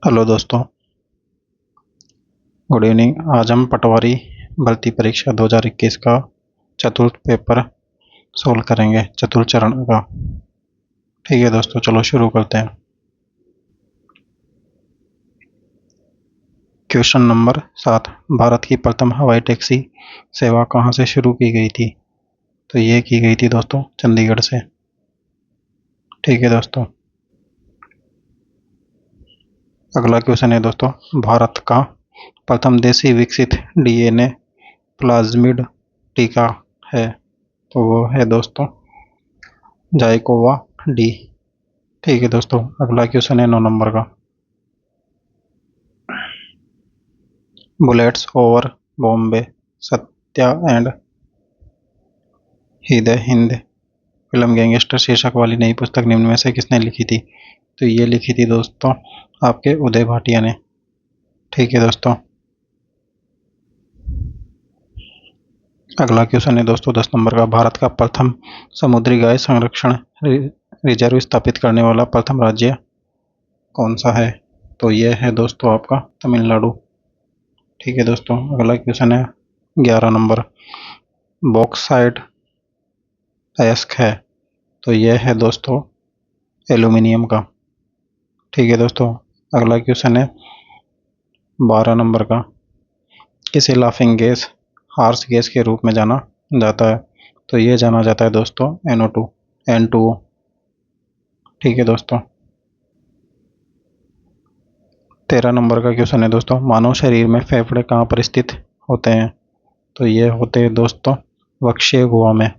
Hello दोस्तों, good evening. आज हम पटवारी भर्ती परीक्षा 2021 का चतुर्थ पेपर सोल्व करेंगे, चतुर्थ चरण का। ठीक है दोस्तों, चलो शुरू करते हैं। क्वेश्चन नंबर 7, भारत की प्रथम हवाई टैक्सी सेवा कहाँ से शुरू की गई थी? तो ये की गई थी दोस्तों चंडीगढ़ से। ठीक है दोस्तों, अगला क्वेश्चन है दोस्तों, भारत का प्रथम देशी विकसित डीएनए प्लाज्मिड टीका है, तो वो है दोस्तों जाइकोवा डी। ठीक है दोस्तों, अगला क्वेश्चन है 9 नंबर का, bullets over Bombay Satya and Hind film gangster शीर्षक वाली नई पुस्तक निम्न में से किसने लिखी थी? तो ये लिखी थी दोस्तों आपके उदय भाटिया ने। ठीक है दोस्तों, अगला क्वेश्चन है दोस्तों 10 नंबर का, भारत का प्रथम समुद्री गाय संरक्षण रिजर्व स्थापित करने वाला प्रथम राज्य कौन सा है? तो यह है दोस्तों आपका तमिलनाडु। ठीक है दोस्तों, अगला क्वेश्चन है 11 नंबर, बॉक्साइट अयस्क है, तो यह है दोस्तों एल्यूमिनियम का। ठीक है दोस्तों, अगला क्वेश्चन है 12 नंबर का, किसे लाफिंग गैस हार्स गैस के रूप में जाना जाता है? तो यह जाना जाता है दोस्तों NO2 N2O। ठीक है दोस्तों, 13 नंबर का क्वेश्चन है दोस्तों, मानव शरीर में फेफड़े कहाँ पर स्थित होते हैं? तो ये होते हैं दोस्तों वक्षीय गुहा में।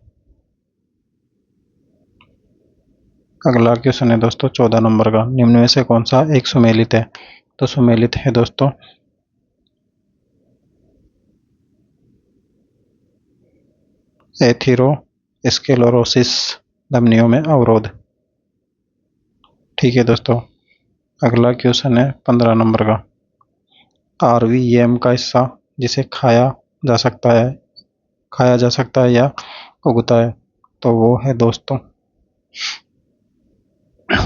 अगला क्वेश्चन है दोस्तों 14 नंबर का, निम्न में से कौन सा एक सुमेलित है? तो सुमेलित है दोस्तों एथेरोस्क्लेरोसिस, धमनियों में अवरोध। ठीक है दोस्तों, अगला क्वेश्चन है 15 नंबर का, RVM का हिस्सा जिसे खाया जा सकता है या उगता है, तो वो है दोस्तों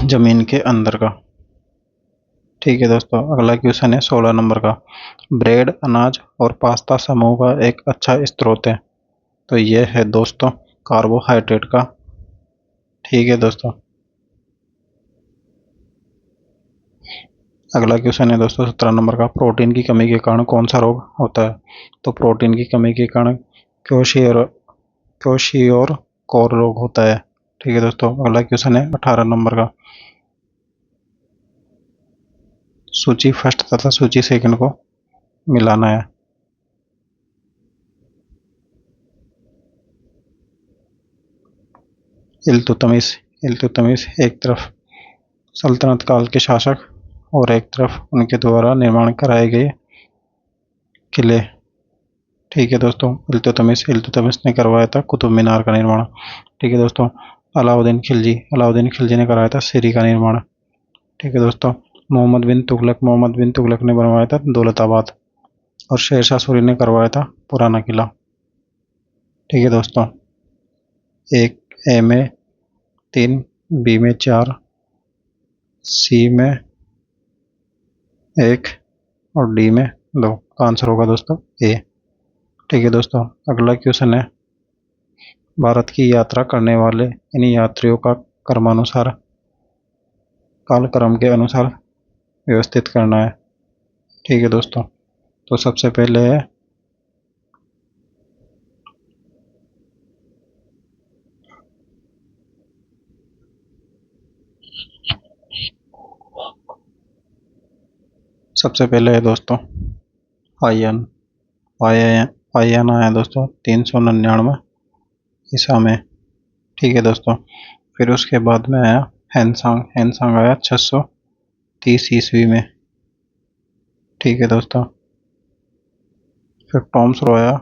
जमीन के अंदर का। ठीक है दोस्तों, अगला क्वेश्चन है 16 नंबर का, ब्रेड अनाज और पास्ता समूह का एक अच्छा स्रोत है, तो यह है दोस्तों कार्बोहाइड्रेट का। ठीक है दोस्तों, अगला क्वेश्चन है दोस्तों 17 नंबर का, प्रोटीन की कमी के कारण कौन सा रोग होता है? तो प्रोटीन की कमी के कारण क्वेशियोर कोर रोग होता है। ठीक है दोस्तों, अगला क्वेश्चन है 18 नंबर का, सूची फर्स्ट तथा सूची सेकंड को मिलाना है। इल्तुतमिश एक तरफ सल्तनत काल के शासक और एक तरफ उनके द्वारा निर्माण कराए गए किले। ठीक है दोस्तों, इल्तुतमिश ने करवाया था कुतुब मीनार का निर्माण। ठीक है दोस्तों, अलाउद्दीन खिलजी ने कराया था सीरी का निर्माण। ठीक है दोस्तों, मोहम्मद बिन तुगलक ने बनवाया था दौलताबाद, और शेरशाह सूरी ने करवाया था पुराना किला। ठीक है दोस्तों, एक ए में 3, बी में 4, सी में 1 और डी में 2 का आंसर होगा दोस्तों ए। ठीक है दोस्तों, अगला क्वेश्चन है, भारत की यात्रा करने वाले इन यात्रियों का क्रमानुसार कालक्रम के अनुसार व्यवस्थित करना है। ठीक है दोस्तों, तो सबसे पहले है दोस्तों आयन आयन आया दोस्तों 399 ईसा में। ठीक है दोस्तों, फिर उसके बाद में आया हैंसांग आया 630 ईस्वी में। ठीक है दोस्तों, फिर टॉम्स रो आया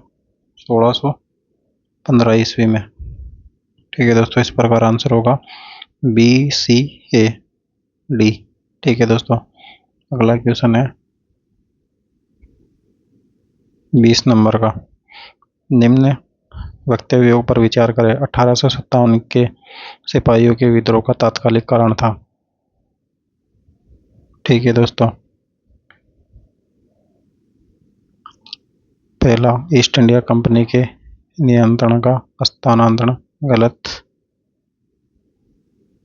1615 ईस्वी में। ठीक है दोस्तों, इस प्रकार आंसर होगा BCAD। ठीक है दोस्तों, अगला क्वेश्चन है 20 नंबर का, निम्न वक्तव्यों पर विचार करें। 1857 के सिपाहियों के विद्रोह का तात्कालिक कारण था। ठीक है दोस्तों, पहला, ईस्ट इंडिया कंपनी के नियंत्रण का हस्तांतरण, गलत।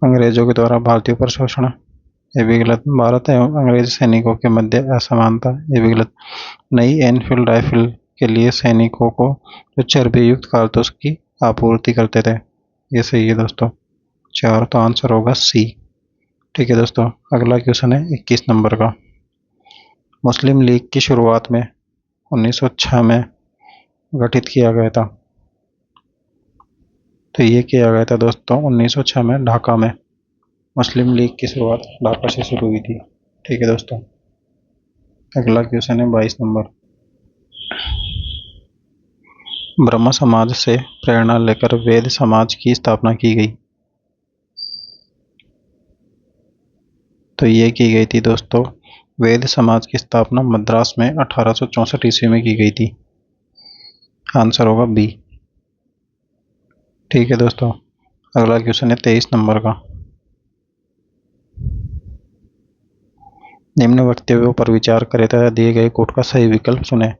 अंग्रेजों के द्वारा भारतीयों पर शोषण, ये भी गलत। भारत एवं अंग्रेज सैनिकों के मध्य असमानता, ये भी गलत। नई एनफील्ड राइफल के लिए सैनिकों को जो चर्बी युक्त कारतूस की आपूर्ति करते थे, ये सही है दोस्तों। 4, तो आंसर होगा सी। ठीक है दोस्तों, अगला क्वेश्चन है 21 नंबर का। मुस्लिम लीग की शुरुआत में 1906 में गठित किया गया था, तो ये किया गया था दोस्तों 1906 में ढाका में। मुस्लिम लीग की शुरुआत ढाका से शुरू हुई थी। ठीक है दोस्तों, अगला क्वेश्चन है 22 नंबर। ब्रह्म समाज से प्रेरणा लेकर वेद समाज की स्थापना की गई, तो ये की गई थी दोस्तों, वेद समाज की स्थापना मद्रास में 1864 ईस्वी में की गई थी। आंसर होगा बी। ठीक है दोस्तों, अगला क्वेश्चन है 23 नंबर का। निम्न वक्तव्यों पर विचार करें तथा दिए गए कोट का सही विकल्प चुनें।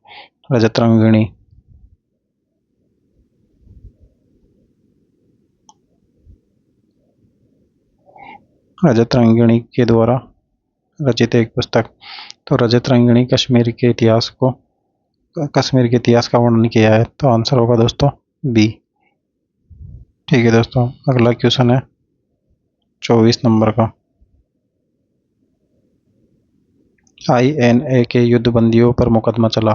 रजत रंगिणी, रजत रंगिणी के द्वारा रचित एक पुस्तक, तो रजत रंगिणी कश्मीर के इतिहास का वर्णन किया है, तो आंसर होगा दोस्तों बी। ठीक है दोस्तों, अगला क्वेश्चन है 24 नंबर का। INA के युद्धबंदियों पर मुकदमा चला,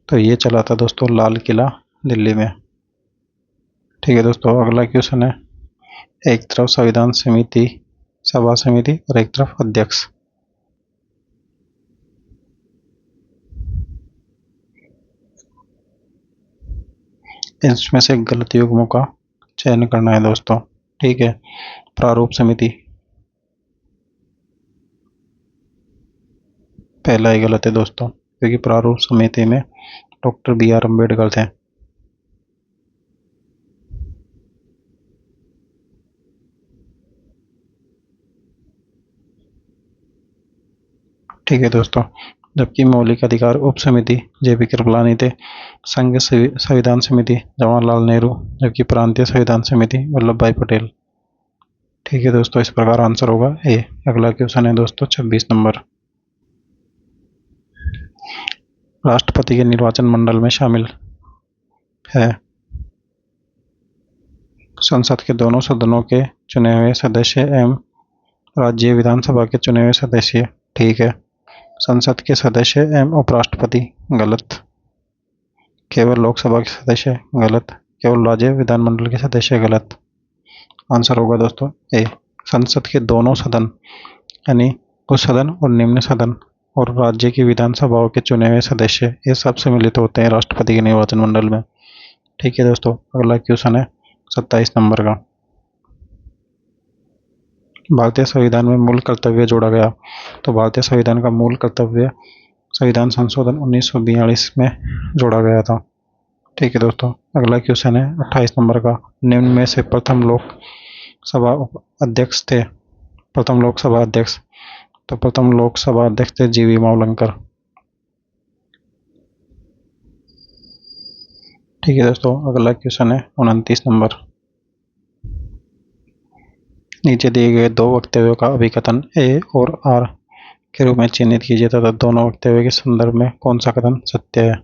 तो ये चला था दोस्तों लाल किला दिल्ली में। ठीक है दोस्तों, अगला क्वेश्चन है, एक तरफ संविधान समिति सभा समिति और एक तरफ अध्यक्ष, इसमें से गलत युग्मों का चयन करना है दोस्तों। ठीक है, प्रारूप समिति पहला ही गलत है दोस्तों, क्योंकि प्रारूप समिति में डॉक्टर BR अम्बेडकर थे। ठीक है दोस्तों, जबकि मौलिक अधिकार उप समिति JP कृपलानी थे। संघ संविधान समिति जवाहरलाल नेहरू, जबकि प्रांतीय संविधान समिति वल्लभ भाई पटेल। ठीक है दोस्तों, इस प्रकार आंसर होगा ए। अगला क्वेश्चन है दोस्तों 26 नंबर। राष्ट्रपति के निर्वाचन मंडल में शामिल है संसद के दोनों सदनों के चुने हुए सदस्य एवं राज्य विधानसभा के चुने हुए सदस्य। ठीक है, संसद के सदस्य एवं उपराष्ट्रपति, गलत। केवल लोकसभा के सदस्य, गलत। केवल राज्य विधानमंडल के सदस्य, गलत। आंसर होगा दोस्तों ए, संसद के दोनों सदन यानी उच्च सदन और निम्न सदन और राज्य की विधानसभाओं के चुने हुए सदस्य, ये सब सम्मिलित होते हैं राष्ट्रपति के निर्वाचन मंडल में। ठीक है दोस्तों, अगला क्वेश्चन है 27 नंबर का। भारतीय संविधान में मूल कर्तव्य जोड़ा गया, तो भारतीय संविधान का मूल कर्तव्य संविधान संशोधन 1942 में जोड़ा गया था। ठीक है दोस्तों, अगला क्वेश्चन है 28 नंबर का। निम्न में से प्रथम लोकसभा अध्यक्ष थे, प्रथम लोकसभा अध्यक्ष, तो प्रथम लोकसभा अध्यक्ष थे GV मावलंकर। ठीक है दोस्तों, अगला क्वेश्चन है 29 नंबर। नीचे दिए गए दो वक्तव्यों का अभिकथन A और R के रूप में चिन्हित कीजिए तथा दोनों वक्तव्य के संदर्भ में कौन सा कथन सत्य है।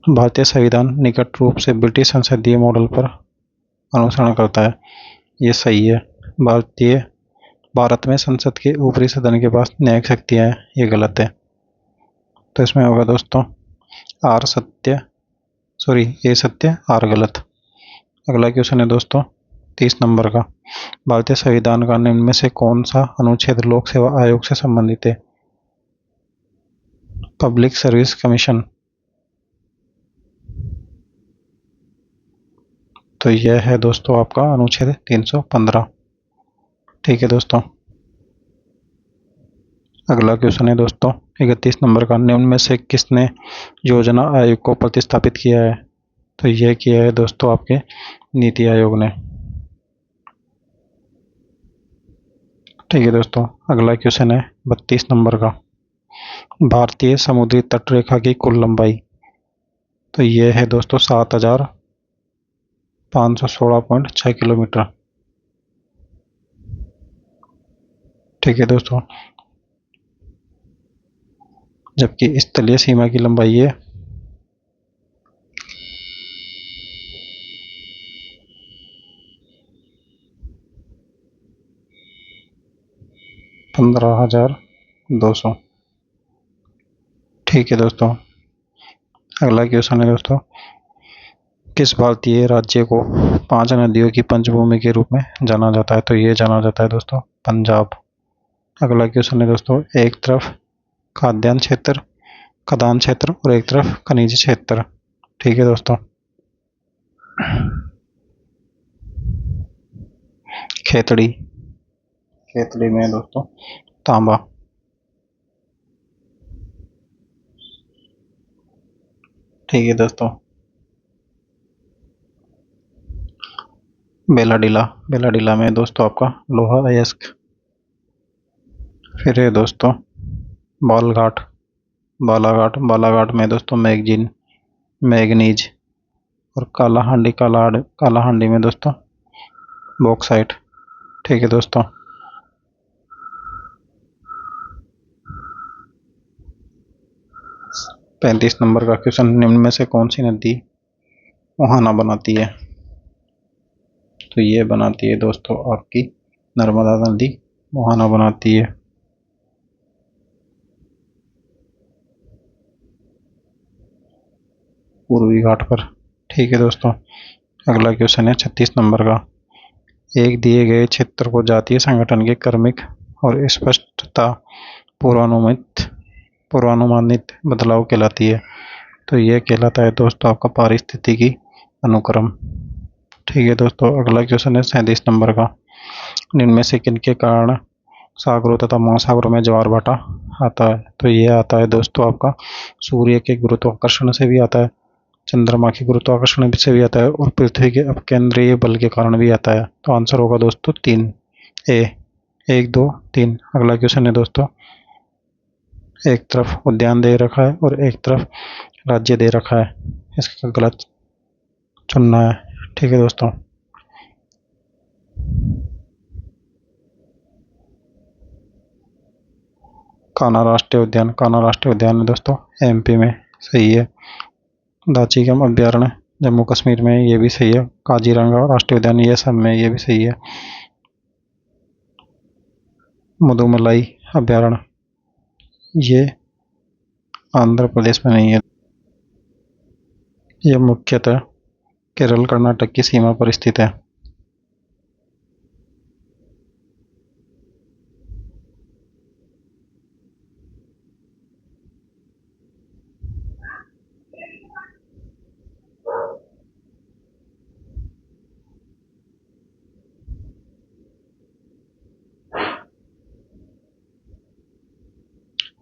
भारतीय संविधान निकट रूप से ब्रिटिश संसदीय मॉडल पर अनुसरण करता है, ये सही है। भारत में संसद के ऊपरी सदन के पास न्यायिक शक्तियां हैं, ये गलत है। तो इसमें होगा दोस्तों A सत्य R गलत। अगला क्वेश्चन है दोस्तों 30 नंबर का। भारतीय संविधान का निम्न में से कौन सा अनुच्छेद लोक सेवा आयोग से संबंधित है। पब्लिक सर्विस कमीशन, तो यह है दोस्तों आपका अनुच्छेद 315। ठीक है दोस्तों, अगला क्वेश्चन है दोस्तों 31 नंबर का। निम्न में से किसने योजना आयोग को प्रतिस्थापित किया है, तो यह किया है दोस्तों आपके नीति आयोग ने। ठीक है दोस्तों, अगला क्वेश्चन है 32 नंबर का। भारतीय समुद्री तटरेखा की कुल लंबाई, तो ये है दोस्तों 7516.6 किलोमीटर। ठीक है दोस्तों, जबकि स्थलीय सीमा की लंबाई है 15,200। ठीक है दोस्तों, अगला क्वेश्चन है दोस्तों, किस भारतीय राज्य को 5 नदियों की पंचभूमि के रूप में जाना जाता है? तो ये जाना जाता है दोस्तों पंजाब। अगला क्वेश्चन है दोस्तों, एक तरफ खाद्यान्न क्षेत्र, खदान क्षेत्र और एक तरफ खनिज क्षेत्र। ठीक है दोस्तों, खेतड़ी, खेतड़ी में दोस्तों तांबा। ठीक है दोस्तों, बेलाडीला, बेलाडीला में दोस्तों आपका लोहा अयस्क। फिर है दोस्तों बालघाट, बालाघाट, बालाघाट में दोस्तों मैगजीन, मैग्नीज। और कालाहांडी, कालाहांडी में दोस्तों बॉक्साइट। ठीक है दोस्तों, 35 नंबर का क्वेश्चन, निम्न में से कौन सी नदी मुहाना बनाती है? तो ये बनाती है दोस्तों आपकी नर्मदा नदी मुहाना बनाती है। पूर्वी घाट पर। ठीक है दोस्तों, अगला क्वेश्चन है 36 नंबर का, एक दिए गए क्षेत्र को जातीय संगठन के क्रमिक और स्पष्टता पूर्वानुमानित बदलाव कहलाती है। तो यह कहलाता है दोस्तों आपका पारिस्थितिकी अनुक्रम। ठीक है दोस्तों, अगला क्वेश्चन है 37 नंबर का, निम्न में से किनके कारण सागरों तथा महासागरों में ज्वार भाटा आता है? तो यह आता है दोस्तों आपका सूर्य के गुरुत्वाकर्षण से भी आता है, चंद्रमा के गुरुत्वाकर्षण से भी आता है और पृथ्वी के अपकेंद्रीय बल के कारण भी आता है। तो आंसर होगा दोस्तों 3 ए, 1 2 3। अगला क्वेश्चन है दोस्तों, एक तरफ उद्यान दे रखा है और एक तरफ राज्य दे रखा है, इसका गलत चुनना है। ठीक है दोस्तों, कान्हा राष्ट्रीय उद्यान, कान्हा राष्ट्रीय उद्यान है दोस्तों एमपी में, सही है। दाचिगम अभ्यारण्य जम्मू कश्मीर में, ये भी सही है। काजीरंगा राष्ट्रीय उद्यान ये सब में, ये भी सही है। मुदुमलाई अभ्यारण्य ये आंध्र प्रदेश में नहीं है, ये मुख्यतः केरल कर्नाटक की सीमा पर स्थित है।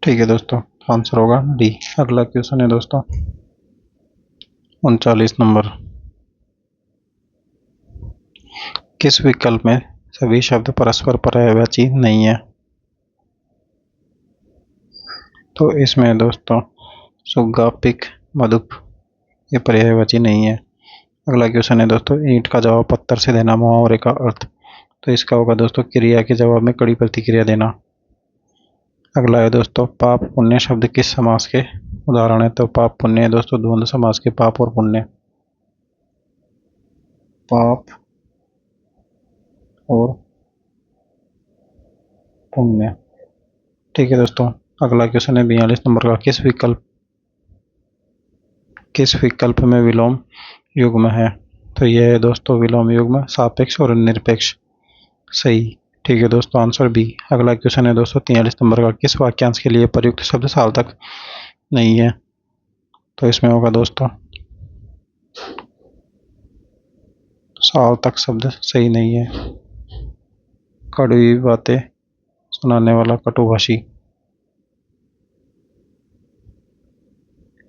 ठीक है दोस्तों, आंसर होगा डी। अगला क्वेश्चन है दोस्तों 39 नंबर, किस विकल्प में सभी शब्द परस्पर पर्यायवाची नहीं है? तो इसमें दोस्तों सुग्गा, पिक, मधुप ये पर्यायवाची नहीं है। अगला क्वेश्चन है दोस्तों, ईंट का जवाब पत्थर से देना, मुहावरे का अर्थ। तो इसका होगा दोस्तों क्रिया के जवाब में कड़ी प्रतिक्रिया देना। अगला है दोस्तों, पाप पुण्य शब्द किस समास के उदाहरण है? तो पाप पुण्य है दोस्तों द्वंद्व समास के, पाप और पुण्य, पाप और पुण्य। ठीक है दोस्तों, अगला क्वेश्चन है 42 नंबर का, किस विकल्प में विलोम युग्म है? तो यह है दोस्तों विलोम युग्म सापेक्ष और निरपेक्ष, सही। ठीक है दोस्तों, आंसर बी। अगला क्वेश्चन है दोस्तों 43 नंबर का, किस वाक्यांश के लिए प्रयुक्त शब्द सार्थक नहीं है? तो इसमें होगा दोस्तों सार्थक शब्द सही नहीं है। कड़वी बातें सुनाने वाला कटुभाषी,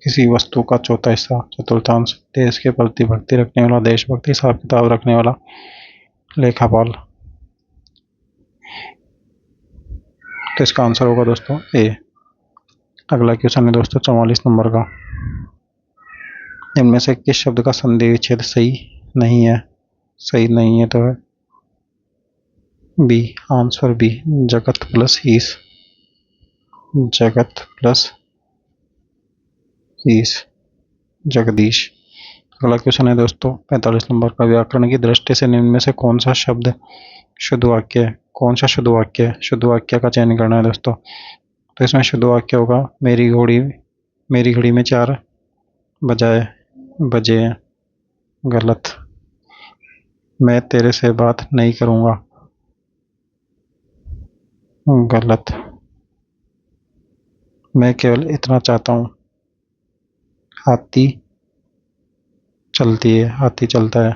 किसी वस्तु का चौथा हिस्सा चतुर्थांश, देश के प्रति भक्ति रखने वाला देशभक्ति, हिसाब किताब रखने वाला लेखापाल। तो इसका आंसर होगा दोस्तों ए। अगला क्वेश्चन है दोस्तों 44 नंबर का। इनमें से किस शब्द का संधि विच्छेद सही नहीं है? सही नहीं है तो है बी। आंसर बी, जगत प्लस ईश। जगत प्लस ईश, जगदीश। अगला क्वेश्चन है दोस्तों 45 नंबर का। व्याकरण की दृष्टि से निम्न में से कौन सा शब्द शुद्ध वाक्य है? कौन सा शुद्ध वाक्य है? शुद्ध वाक्य का चयन करना है दोस्तों। तो इसमें शुद्ध वाक्य होगा मेरी घड़ी में 4 बजाए बजे हैं। गलत। मैं तेरे से बात नहीं करूंगा। गलत। मैं केवल इतना चाहता हूं। हाथी चलती है, हाथी चलता है।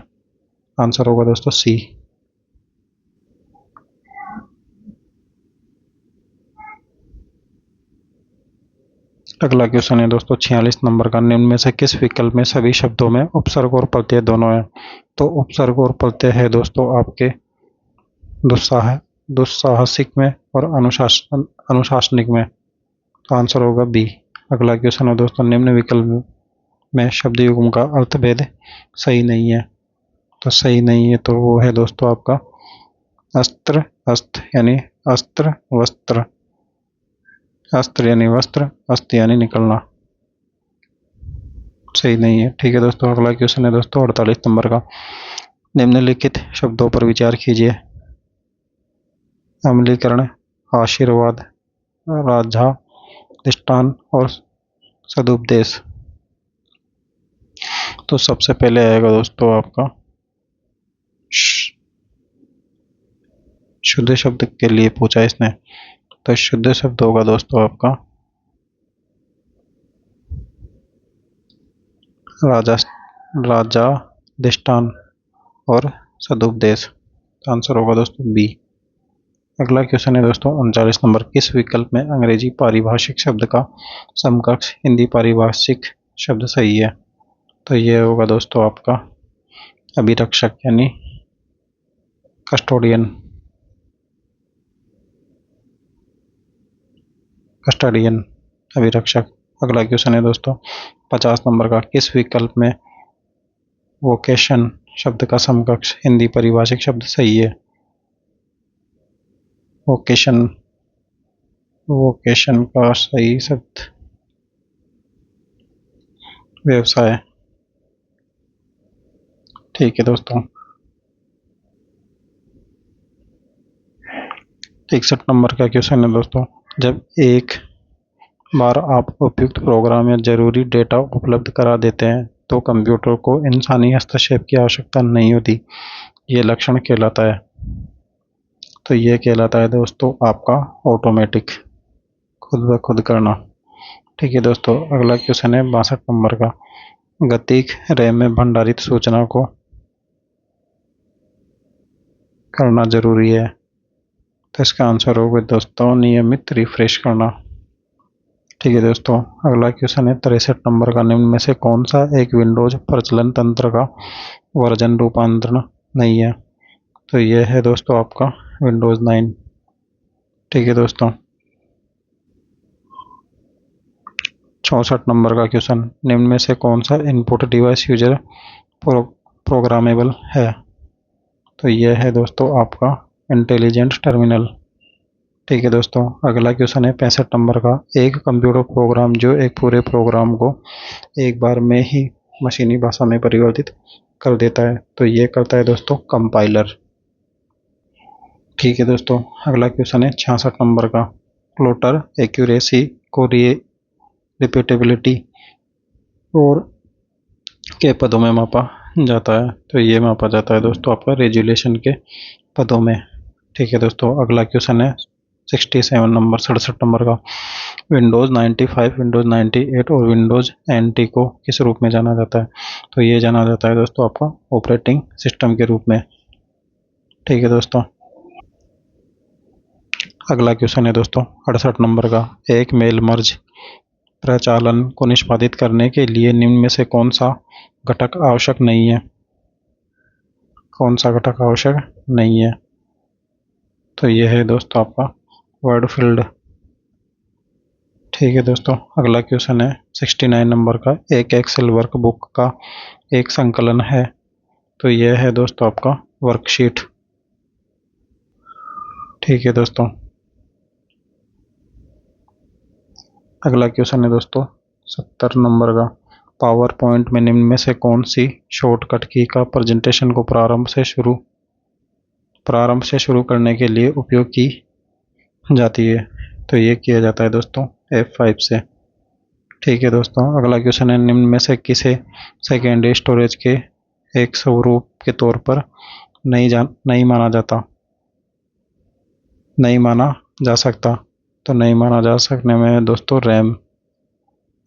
आंसर होगा दोस्तों सी। अगला क्वेश्चन है दोस्तों 46 नंबर का। निम्न में से किस विकल्प में सभी शब्दों में उपसर्ग और प्रत्यय दोनों है? तो उपसर्ग और प्रत्यय है दोस्तों आपके दुस्साहसिक में और अनुशासनिक में। तो आंसर होगा बी। अगला क्वेश्चन है दोस्तों निम्न विकल्प में शब्द युग्म का अर्थभेद सही नहीं है। तो सही नहीं है तो वो है दोस्तों आपका अस्त्र अस्त्र यानी अस्त्र वस्त्र। अस्त्र यानी वस्त्र, अस्त यानी निकलना। सही नहीं है। ठीक है दोस्तों, अगला क्वेश्चन है दोस्तों 48 नंबर का। निम्नलिखित शब्दों पर विचार कीजिए। अम्लीकरण, आशीर्वाद, राजा, दृष्टान और सदुपदेश। तो सबसे पहले आएगा दोस्तों आपका शुद्ध शब्द के लिए पूछा इसने। तो शुद्ध शब्द होगा दोस्तों आपका राजा, राजा, दृष्टान और सदुपदेश। आंसर होगा दोस्तों बी। अगला क्वेश्चन है दोस्तों 39 नंबर। किस विकल्प में अंग्रेजी पारिभाषिक शब्द का समकक्ष हिंदी पारिभाषिक शब्द सही है? तो यह होगा दोस्तों आपका अभिरक्षक यानी कस्टोडियन। कस्टोडियन, अभिरक्षक। अगला क्वेश्चन है दोस्तों 50 नंबर का। किस विकल्प में वोकेशन शब्द का समकक्ष हिंदी पारिभाषिक शब्द सही है? वोकेशन, वोकेशन का सही शब्द व्यवसाय। ठीक है दोस्तों। 61 नंबर का क्वेश्चन है दोस्तों। जब एक बार आप उपयुक्त प्रोग्राम या जरूरी डेटा उपलब्ध करा देते हैं तो कंप्यूटर को इंसानी हस्तक्षेप की आवश्यकता नहीं होती। ये लक्षण कहलाता है। तो ये कहलाता है दोस्तों आपका ऑटोमेटिक, खुद ब खुद करना। ठीक है दोस्तों, अगला क्वेश्चन है 62 नंबर का। गतिक रैम में भंडारित सूचना को करना जरूरी है। तो इसका आंसर होगा दोस्तों नियमित रिफ्रेश करना। ठीक है दोस्तों, अगला क्वेश्चन है 63 नंबर का। निम्न में से कौन सा एक विंडोज प्रचलन तंत्र का वर्जन रूपांतरण नहीं है? तो यह है दोस्तों आपका विंडोज 9। ठीक है दोस्तों, 64 नंबर का क्वेश्चन। निम्न में से कौन सा इनपुट डिवाइस यूजर प्रोग्रामेबल है? तो यह है दोस्तों आपका इंटेलिजेंट टर्मिनल। ठीक है दोस्तों, अगला क्वेश्चन है 65 नंबर का। एक कंप्यूटर प्रोग्राम जो एक पूरे प्रोग्राम को एक बार में ही मशीनी भाषा में परिवर्तित कर देता है तो ये करता है दोस्तों कंपाइलर। ठीक है दोस्तों, अगला क्वेश्चन है 66 नंबर का। प्लॉटर एक्यूरेसी को रिपीटेबिलिटी और के पदों में मापा जाता है। तो ये मापा जाता है दोस्तों आपका रेजोल्यूशन के पदों में। ठीक है दोस्तों, अगला क्वेश्चन है 67 नंबर का। विंडोज 95, विंडोज 98 और विंडोज NT को किस रूप में जाना जाता है? तो ये जाना जाता है दोस्तों आपका ऑपरेटिंग सिस्टम के रूप में। ठीक है दोस्तों, अगला क्वेश्चन है दोस्तों 68 नंबर का। एक मेल मर्ज प्रचालन को निष्पादित करने के लिए निम्न में से कौन सा घटक आवश्यक नहीं है? कौन सा घटक आवश्यक नहीं है? तो यह है दोस्तों आपका वर्ड फील्ड। ठीक है दोस्तों, अगला क्वेश्चन है 69 नंबर का। एक एक्सेल वर्कबुक का एक संकलन है, तो यह है दोस्तों आपका वर्कशीट। ठीक है दोस्तों, अगला क्वेश्चन है दोस्तों 70 नंबर का। पावर पॉइंट में निम्न में से कौन सी शॉर्टकट की का प्रेजेंटेशन को प्रारंभ से शुरू करने के लिए उपयोग की जाती है, तो ये किया जाता है दोस्तों F5 से। ठीक है दोस्तों, अगला क्वेश्चन है निम्न में से किसे सेकेंडरी स्टोरेज के एक स्वरूप के तौर पर नहीं माना जा सकता, तो नहीं माना जा सकने में दोस्तों रैम।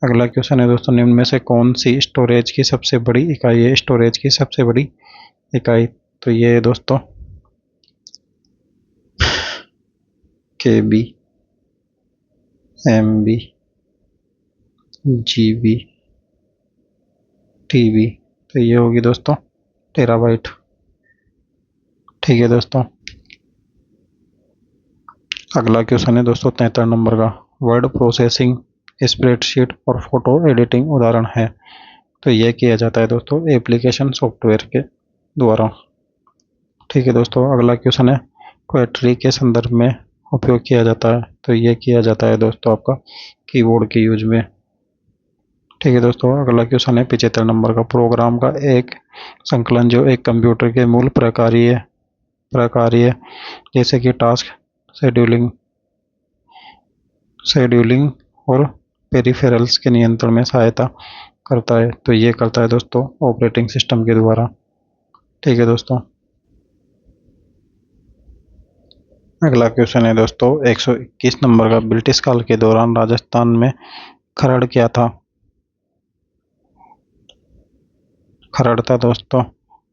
अगला क्वेश्चन है दोस्तों निम्न में से कौन सी स्टोरेज की सबसे बड़ी इकाई है स्टोरेज की सबसे बड़ी इकाई, तो ये है दोस्तों KB, MB, GB, TB, तो ये होगी दोस्तों टेराबाइट। ठीक है दोस्तों, अगला क्वेश्चन है दोस्तों 73 नंबर का। वर्ड प्रोसेसिंग, स्प्रेडशीट और फोटो एडिटिंग उदाहरण है, तो यह किया जाता है दोस्तों एप्लीकेशन सॉफ्टवेयर के द्वारा। ठीक है दोस्तों, अगला क्वेश्चन है क्वेरी के संदर्भ में उपयोग किया जाता है, तो यह किया जाता है दोस्तों आपका कीबोर्ड के यूज में। ठीक है दोस्तों, अगला क्वेश्चन है 75 नंबर का। प्रोग्राम का एक संकलन जो एक कंप्यूटर के मूल प्रकार्य जैसे कि टास्क शेड्यूलिंग और पेरिफेरल्स के नियंत्रण में सहायता करता है, तो ये करता है दोस्तों ऑपरेटिंग सिस्टम के द्वारा। ठीक है दोस्तों, अगला क्वेश्चन है दोस्तों 121 नंबर का। ब्रिटिश काल के दौरान राजस्थान में खरड़ क्या था? खरड़ था दोस्तों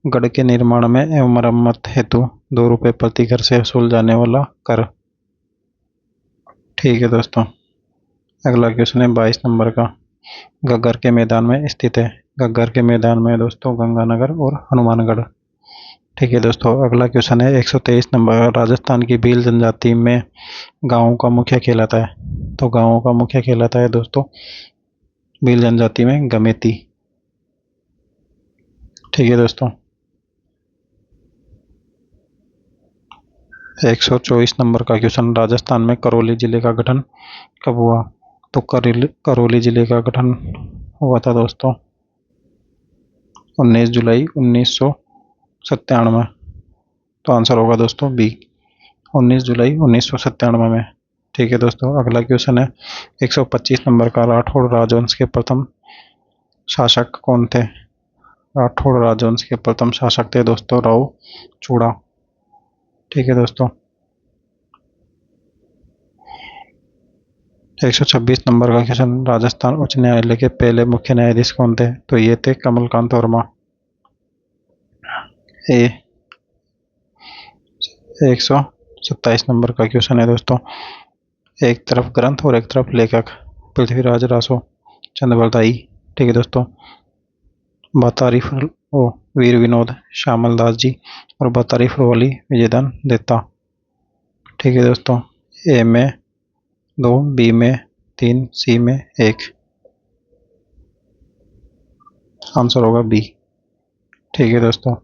गढ़ के निर्माण में एवं मरम्मत हेतु 2 रुपये प्रति घर से वसूल जाने वाला कर। ठीक है दोस्तों, अगला क्वेश्चन है 22 नंबर का। घग्गर के मैदान में स्थित है, घग्गर के मैदान में दोस्तों गंगानगर और हनुमानगढ़। ठीक है दोस्तों, अगला क्वेश्चन है 123 नंबर। राजस्थान की भील जनजाति में गांवों का मुखिया कहलाता है, तो गांवों का मुखिया कहलाता है दोस्तों भील जनजाति में गमेती। ठीक है दोस्तों, 124 नंबर का क्वेश्चन। राजस्थान में करौली जिले का गठन कब हुआ? तो करौली जिले का गठन हुआ था दोस्तों 19 जुलाई 1997, तो आंसर होगा दोस्तों बी, 19 जुलाई 1997 में। ठीक है दोस्तों, अगला क्वेश्चन है 125 नंबर का। राठौड़ राजवंश के प्रथम शासक कौन थे? राठौड़ राजवंश के प्रथम शासक थे दोस्तों राव चूड़ा। ठीक है दोस्तों, 126 नंबर का क्वेश्चन। राजस्थान उच्च न्यायालय के पहले मुख्य न्यायाधीश कौन थे? तो ये थे कमलकांत वर्मा। 127 नंबर का क्वेश्चन है दोस्तों। एक तरफ ग्रंथ और एक तरफ लेखक, पृथ्वीराज रासो चंद्रवरदाई। ठीक है दोस्तों, बतारी वीर विनोद श्यामल दास जी और बतारी फरवली विजयदान देता। ठीक है दोस्तों, ए में 2, बी में 3, सी में 1, आंसर होगा बी। ठीक है दोस्तों,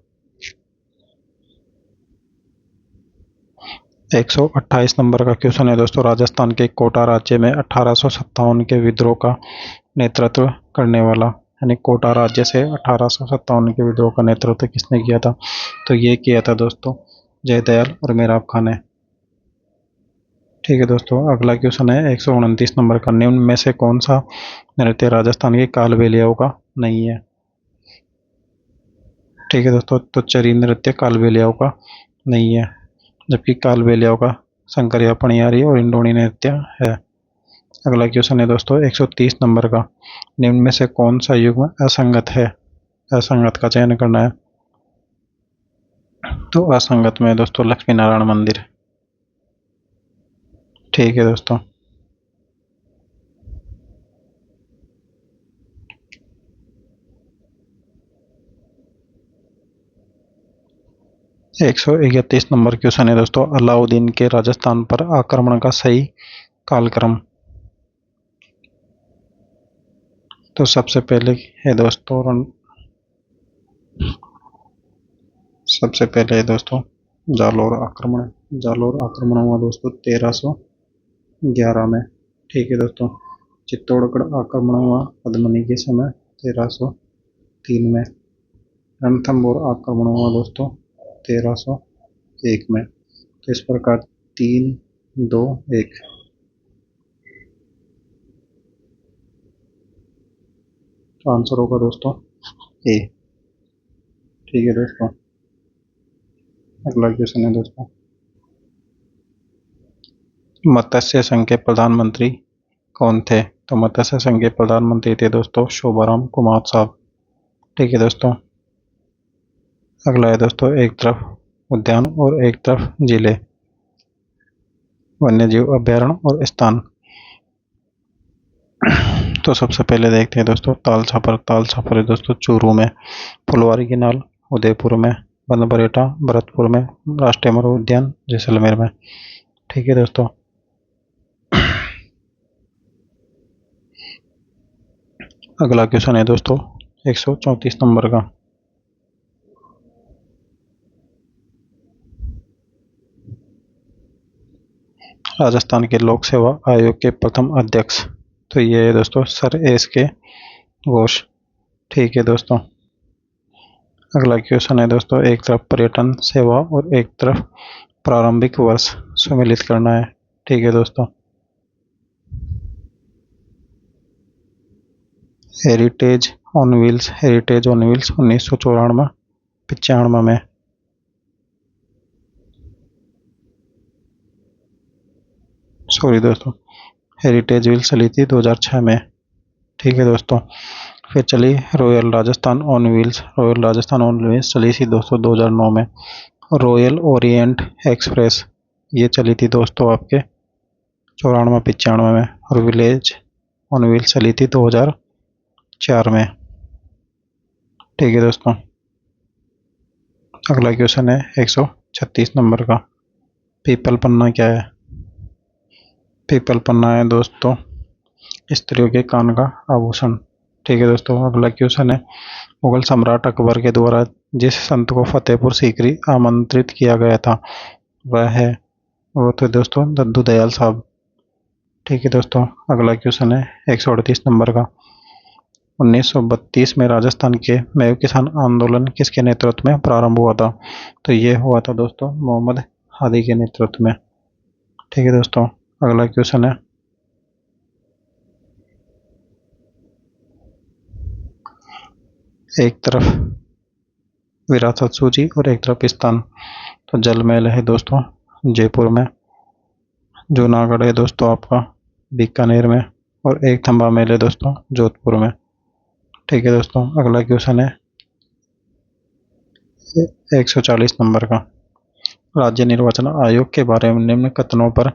128 नंबर का क्वेश्चन है दोस्तों। राजस्थान के कोटा राज्य में 1857 के विद्रोह का नेतृत्व करने वाला, यानी कोटा राज्य से 1857 के विद्रोह का नेतृत्व किसने किया था? तो ये किया था दोस्तों जयदयाल और मेराब खान ने। ठीक है दोस्तों, अगला क्वेश्चन है 129 नंबर का। निम्न में से कौन सा नृत्य राजस्थान की कालबेलियाओं का नहीं है? ठीक है दोस्तों, तो चरी नृत्य कालबेलियाओं का नहीं है, जबकि कालबेलियाओं का शंकरिया पणियारी और इंडोनी नृत्य है। अगला क्वेश्चन है दोस्तों 130 नंबर का। निम्न में से कौन सा युग्म असंगत है? असंगत का चयन करना है, तो असंगत में दोस्तों लक्ष्मी नारायण मंदिर। ठीक है दोस्तों, 131 नंबर क्वेश्चन है दोस्तों। अलाउद्दीन के राजस्थान पर आक्रमण का सही कालक्रम। तो सबसे पहले है दोस्तों जालौर आक्रमण। जालौर आक्रमण हुआ दोस्तों 1311 में। ठीक है दोस्तों। चित्तौड़गढ़ आक्रमण हुआ पद्मिनी के समय 1303 में। रणथंभौर आक्रमण हुआ दोस्तों 1301 में। तो इस प्रकार 3, 2, 1। तो आंसर होगा दोस्तों ए। ठीक है दोस्तों। अगला क्वेश्चन है दोस्तों, मत्स्य संघ के प्रधानमंत्री कौन थे? तो मत्स्य संघ के प्रधानमंत्री थे दोस्तों शोभाराम कुमार साहब। ठीक है दोस्तों। अगला है दोस्तों, एक तरफ उद्यान और एक तरफ जिले, वन्य जीव अभ्यारण्य और स्थान। तो सबसे पहले देखते हैं दोस्तों ताल छापर है दोस्तों चूरू में, फुलवारी की नाल उदयपुर में, बनबरेटा भरतपुर में, राष्ट्रीय मरु उद्यान जैसलमेर में। ठीक है दोस्तों। अगला क्वेश्चन है दोस्तों 134 नंबर का, राजस्थान के लोक सेवा आयोग के प्रथम अध्यक्ष। तो ये है दोस्तों सर एस के घोष। ठीक है दोस्तों। अगला क्वेश्चन है दोस्तों, एक तरफ पर्यटन सेवा और एक तरफ प्रारंभिक वर्ष सम्मिलित करना है। ठीक है दोस्तों। हेरिटेज ऑन व्हील्स 1994 95 में। सॉरी दोस्तों, हेरिटेज व्हील्स चली थी 2006 में। ठीक है दोस्तों। फिर चली रॉयल राजस्थान ऑन व्हील्स चली थी दोस्तों 2009 में। रॉयल ओरिएंट एक्सप्रेस ये चली थी दोस्तों आपके 94 95 में। और विलेज ऑन व्हील्स चली थी 2004 में। ठीक है दोस्तों। अगला क्वेश्चन है 136 नंबर का, पीपल पन्ना क्या है? पीपल पन्ना है दोस्तों स्त्रियों के कान का आभूषण। ठीक है दोस्तों। अगला क्वेश्चन है, मुगल सम्राट अकबर के द्वारा जिस संत को फतेहपुर सीकरी आमंत्रित किया गया था वो तो दोस्तों दद्दू दयाल साहब। ठीक है दोस्तों। अगला क्वेश्चन है 138 नंबर का, 1932 में राजस्थान के मेव किसान आंदोलन किसके नेतृत्व में प्रारंभ हुआ था? तो ये हुआ था दोस्तों मोहम्मद हादी के नेतृत्व में। ठीक है दोस्तों। अगला क्वेश्चन है, एक तरफ विरासत सूची और एक तरफ स्थान। तो जल महल है दोस्तों जयपुर में, जूनागढ़ है दोस्तों आपका बीकानेर में, और एक थंबा महल है दोस्तों जोधपुर में। ठीक है दोस्तों। अगला क्वेश्चन है 140 नंबर का, राज्य निर्वाचन आयोग के बारे में निम्न कथनों पर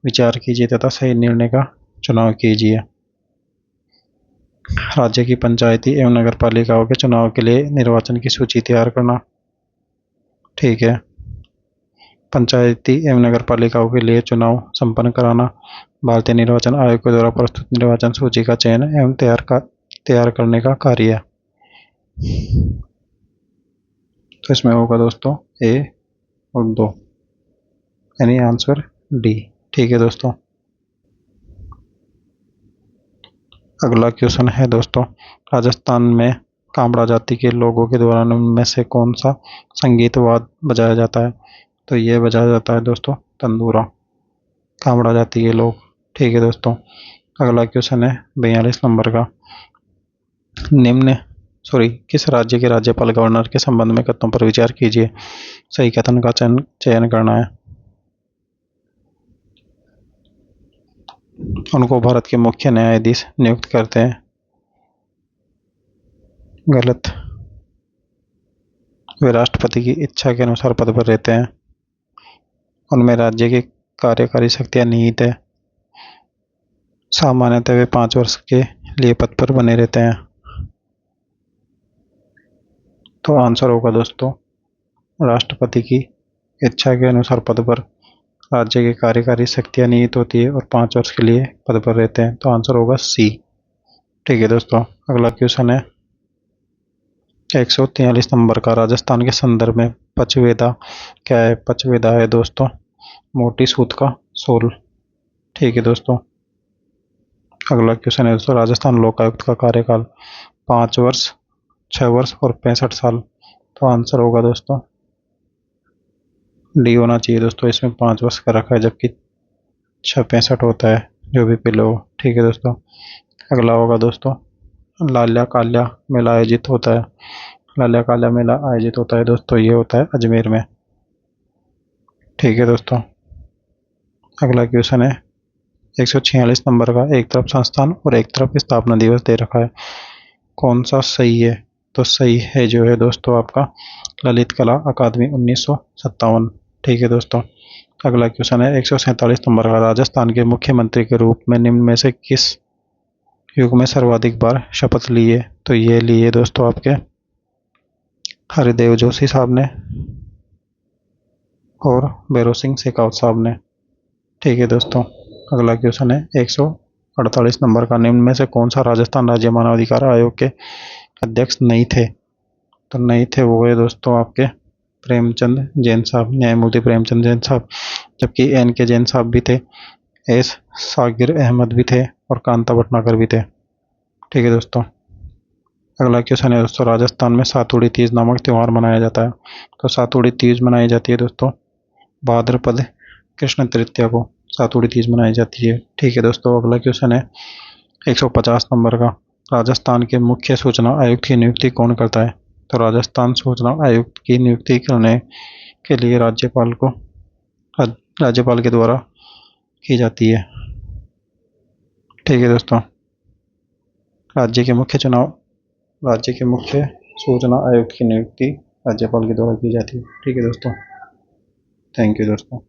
विचार कीजिए तथा सही निर्णय का चुनाव कीजिए। राज्य की पंचायती एवं नगर पालिकाओं के चुनाव के लिए निर्वाचन की सूची तैयार करना। ठीक है। पंचायती एवं नगर पालिकाओं के लिए चुनाव संपन्न कराना, भारतीय निर्वाचन आयोग के द्वारा प्रस्तुत निर्वाचन सूची का चयन एवं तैयार करने का कार्य। तो इसमें होगा दोस्तों ए और 2, यानी आंसर डी। ठीक है दोस्तों। अगला क्वेश्चन है दोस्तों, राजस्थान में कामड़ा जाति के लोगों के द्वारा निम्न में से कौन सा संगीत वाद्य बजाया जाता है? तो ये बजाया जाता है दोस्तों तंदूरा, कामड़ा जाति के लोग। ठीक है दोस्तों। अगला क्वेश्चन है 42 नंबर का, किस राज्य के राज्यपाल गवर्नर के संबंध में कथनों पर विचार कीजिए, सही कथन का चयन करना है। उनको भारत के मुख्य न्यायाधीश नियुक्त करते हैं। गलत, वे राष्ट्रपति की इच्छा के अनुसार पद पर रहते हैं। उनमें राज्य की कार्यकारी शक्तियां निहित है। सामान्यतः वे 5 वर्ष के लिए पद पर बने रहते हैं। तो आंसर होगा दोस्तों राष्ट्रपति की इच्छा के अनुसार पद पर राज्य की कार्यकारी शक्तियां निहित होती है और 5 वर्ष के लिए पद पर रहते हैं। तो आंसर होगा सी। ठीक है दोस्तों, अगला क्वेश्चन है 143 नंबर का। राजस्थान के संदर्भ में पचवेदा क्या है? पचवेदा है दोस्तों मोटी सूत का सोल। ठीक है दोस्तों, अगला क्वेश्चन है दोस्तों, राजस्थान लोकायुक्त का कार्यकाल 5 वर्ष, 6 वर्ष और 65 साल। तो आंसर होगा दोस्तों डी होना चाहिए दोस्तों। इसमें 5 वर्ष का रखा है, जबकि 65 होता है, जो भी पहले हो। ठीक है दोस्तों, अगला होगा दोस्तों, लाल्या काल्या मेला आयोजित होता है। लाल्या काल्या मेला आयोजित होता है दोस्तों, ये होता है अजमेर में। ठीक है दोस्तों, अगला क्वेश्चन है 146 नंबर का। एक तरफ संस्थान और एक तरफ स्थापना दिवस दे रखा है, कौन सा सही है? तो सही है जो है दोस्तों आपका ललित कला अकादमी 1957। ठीक है दोस्तों, अगला क्वेश्चन है 147 नंबर का। राजस्थान के मुख्यमंत्री के रूप में निम्न में से किस युग में सर्वाधिक बार शपथ लिए? तो ये लिए दोस्तों आपके हरिदेव जोशी साहब ने और भैरव सिंह शेखावत साहब ने। ठीक है दोस्तों, अगला क्वेश्चन है 148 नंबर का। निम्न में से कौन सा राजस्थान राज्य मानवाधिकार आयोग के अध्यक्ष नहीं थे? तो नहीं थे वो है दोस्तों आपके प्रेमचंद जैन साहब, न्यायमूर्ति प्रेमचंद जैन साहब, जबकि एन के जैन साहब भी थे, एस सागिर अहमद भी थे और कांता भटनागर भी थे। ठीक है दोस्तों, अगला क्वेश्चन है दोस्तों, राजस्थान में सातुड़ी तीज नामक त्यौहार मनाया जाता है। तो सातुड़ी तीज मनाई जाती है दोस्तों भाद्रपद कृष्ण तृतीया को सातुड़ी तीज मनाई जाती है। ठीक है दोस्तों, अगला क्वेश्चन है 150 नंबर का। राजस्थान के मुख्य सूचना आयुक्त की नियुक्ति कौन करता है? तो राजस्थान सूचना आयुक्त की नियुक्ति करने के लिए राज्यपाल के द्वारा की जाती है। ठीक है दोस्तों, राज्य के मुख्य सूचना आयुक्त की नियुक्ति राज्यपाल के द्वारा की जाती है। ठीक है दोस्तों, थैंक यू दोस्तों।